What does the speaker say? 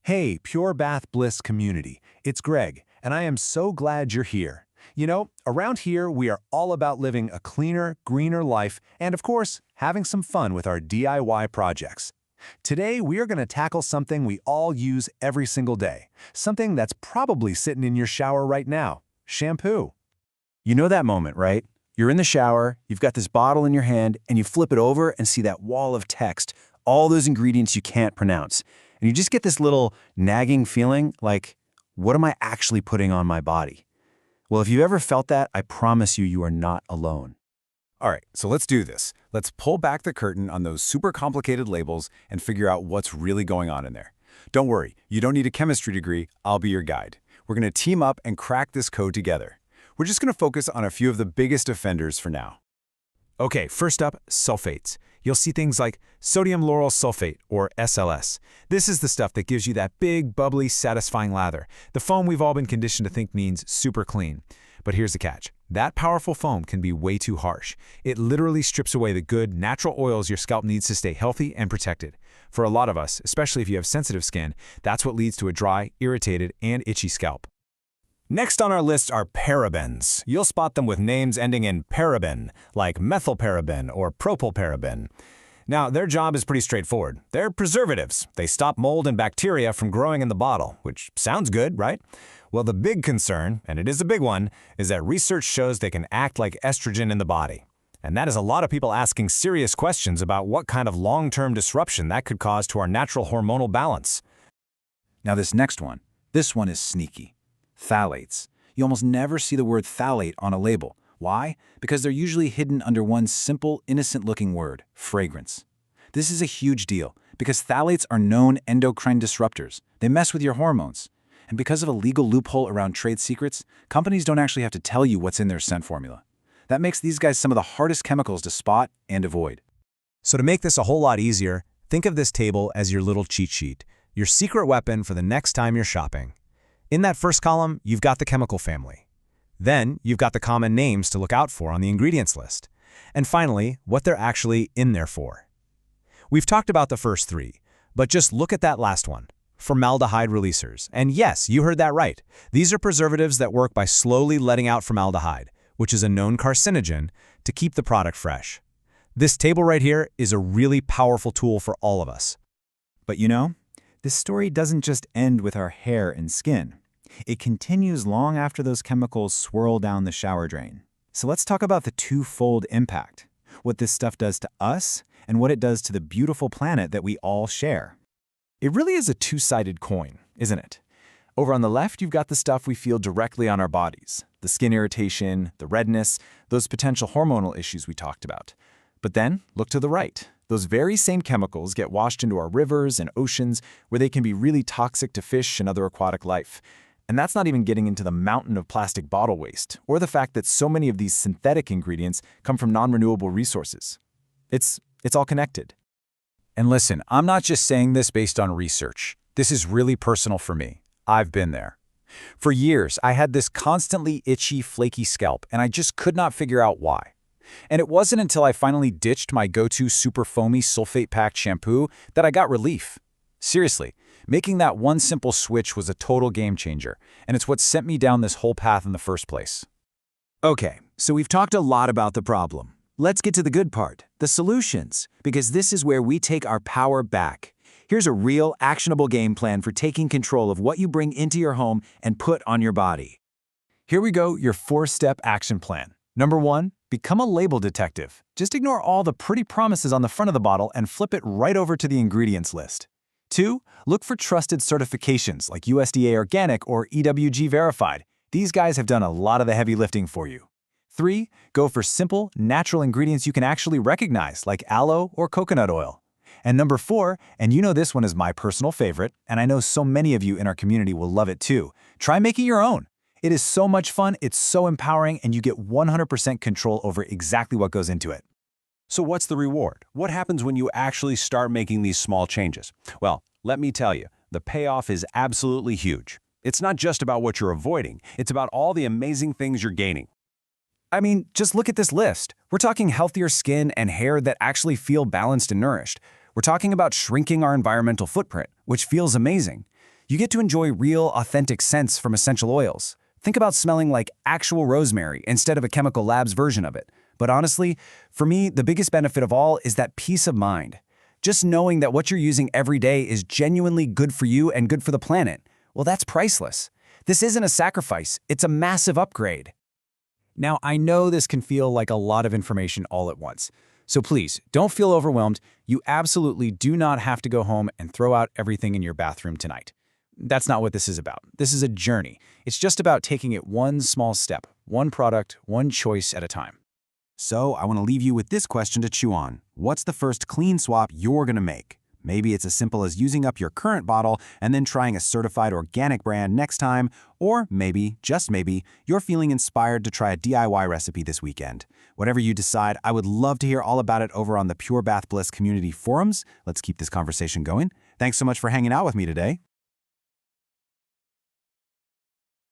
Hey, Pure Bath Bliss community, it's Greg, and I am so glad you're here. Around here, we are all about living a cleaner, greener life and, of course, having some fun with our DIY projects. Today, we are going to tackle something we all use every single day, something that's probably sitting in your shower right now, shampoo. You know that moment, right? You're in the shower, you've got this bottle in your hand, and you flip it over and see that wall of text, all those ingredients you can't pronounce. And you just get this little nagging feeling like, what am I actually putting on my body? Well, if you've ever felt that, I promise you, you are not alone. All right, so let's do this. Let's pull back the curtain on those super complicated labels and figure out what's really going on in there. Don't worry, you don't need a chemistry degree. I'll be your guide. We're going to team up and crack this code together. We're just going to focus on a few of the biggest offenders for now. Okay, first up, sulfates. You'll see things like sodium lauryl sulfate, or SLS. This is the stuff that gives you that big, bubbly, satisfying lather. The foam we've all been conditioned to think means super clean. But here's the catch. That powerful foam can be way too harsh. It literally strips away the good, natural oils your scalp needs to stay healthy and protected. For a lot of us, especially if you have sensitive skin, that's what leads to a dry, irritated, and itchy scalp. Next on our list are parabens. You'll spot them with names ending in paraben, like methylparaben or propylparaben. Now, their job is pretty straightforward. They're preservatives. They stop mold and bacteria from growing in the bottle, which sounds good, right? Well, the big concern, and it is a big one, is that research shows they can act like estrogen in the body. And that is a lot of people asking serious questions about what kind of long-term disruption that could cause to our natural hormonal balance. Now this next one, this one is sneaky. Phthalates. You almost never see the word phthalate on a label. Why? Because they're usually hidden under one simple, innocent-looking word, fragrance. This is a huge deal, because phthalates are known endocrine disruptors. They mess with your hormones. And because of a legal loophole around trade secrets, companies don't actually have to tell you what's in their scent formula. That makes these guys some of the hardest chemicals to spot and avoid. So to make this a whole lot easier, think of this table as your little cheat sheet, your secret weapon for the next time you're shopping. In that first column, you've got the chemical family. Then, you've got the common names to look out for on the ingredients list. And finally, what they're actually in there for. We've talked about the first three, but just look at that last one, formaldehyde releasers. And yes, you heard that right. These are preservatives that work by slowly letting out formaldehyde, which is a known carcinogen, to keep the product fresh. This table right here is a really powerful tool for all of us. But you know, this story doesn't just end with our hair and skin. It continues long after those chemicals swirl down the shower drain. So let's talk about the twofold impact, what this stuff does to us and what it does to the beautiful planet that we all share. It really is a two-sided coin, isn't it? Over on the left, you've got the stuff we feel directly on our bodies, the skin irritation, the redness, those potential hormonal issues we talked about. But then, look to the right. Those very same chemicals get washed into our rivers and oceans where they can be really toxic to fish and other aquatic life. And that's not even getting into the mountain of plastic bottle waste, or the fact that so many of these synthetic ingredients come from non-renewable resources. It's all connected. And listen, I'm not just saying this based on research. This is really personal for me. I've been there. For years, I had this constantly itchy, flaky scalp, and I just could not figure out why. And it wasn't until I finally ditched my go-to super foamy sulfate-packed shampoo that I got relief. Seriously, making that one simple switch was a total game changer, and it's what sent me down this whole path in the first place. Okay, so we've talked a lot about the problem. Let's get to the good part, the solutions, because this is where we take our power back. Here's a real, actionable game plan for taking control of what you bring into your home and put on your body. Here we go, your 4-step action plan. Number 1, become a label detective. Just ignore all the pretty promises on the front of the bottle and flip it right over to the ingredients list. 2, look for trusted certifications like USDA Organic or EWG Verified. These guys have done a lot of the heavy lifting for you. 3, go for simple, natural ingredients you can actually recognize like aloe or coconut oil. And number 4, and you know this one is my personal favorite, and I know so many of you in our community will love it too, try making your own. It is so much fun, it's so empowering, and you get 100% control over exactly what goes into it. So what's the reward? What happens when you actually start making these small changes? Well, let me tell you, the payoff is absolutely huge. It's not just about what you're avoiding, it's about all the amazing things you're gaining. I mean, just look at this list. We're talking healthier skin and hair that actually feel balanced and nourished. We're talking about shrinking our environmental footprint, which feels amazing. You get to enjoy real, authentic scents from essential oils. Think about smelling like actual rosemary instead of a chemical lab's version of it. But honestly, for me, the biggest benefit of all is that peace of mind. Just knowing that what you're using every day is genuinely good for you and good for the planet, well, that's priceless. This isn't a sacrifice, it's a massive upgrade. Now, I know this can feel like a lot of information all at once. So please, don't feel overwhelmed. You absolutely do not have to go home and throw out everything in your bathroom tonight. That's not what this is about. This is a journey. It's just about taking it one small step, one product, one choice at a time. So I want to leave you with this question to chew on. What's the first clean swap you're going to make? Maybe it's as simple as using up your current bottle and then trying a certified organic brand next time, or maybe, just maybe, you're feeling inspired to try a DIY recipe this weekend. Whatever you decide, I would love to hear all about it over on the Pure Bath Bliss community forums. Let's keep this conversation going. Thanks so much for hanging out with me today.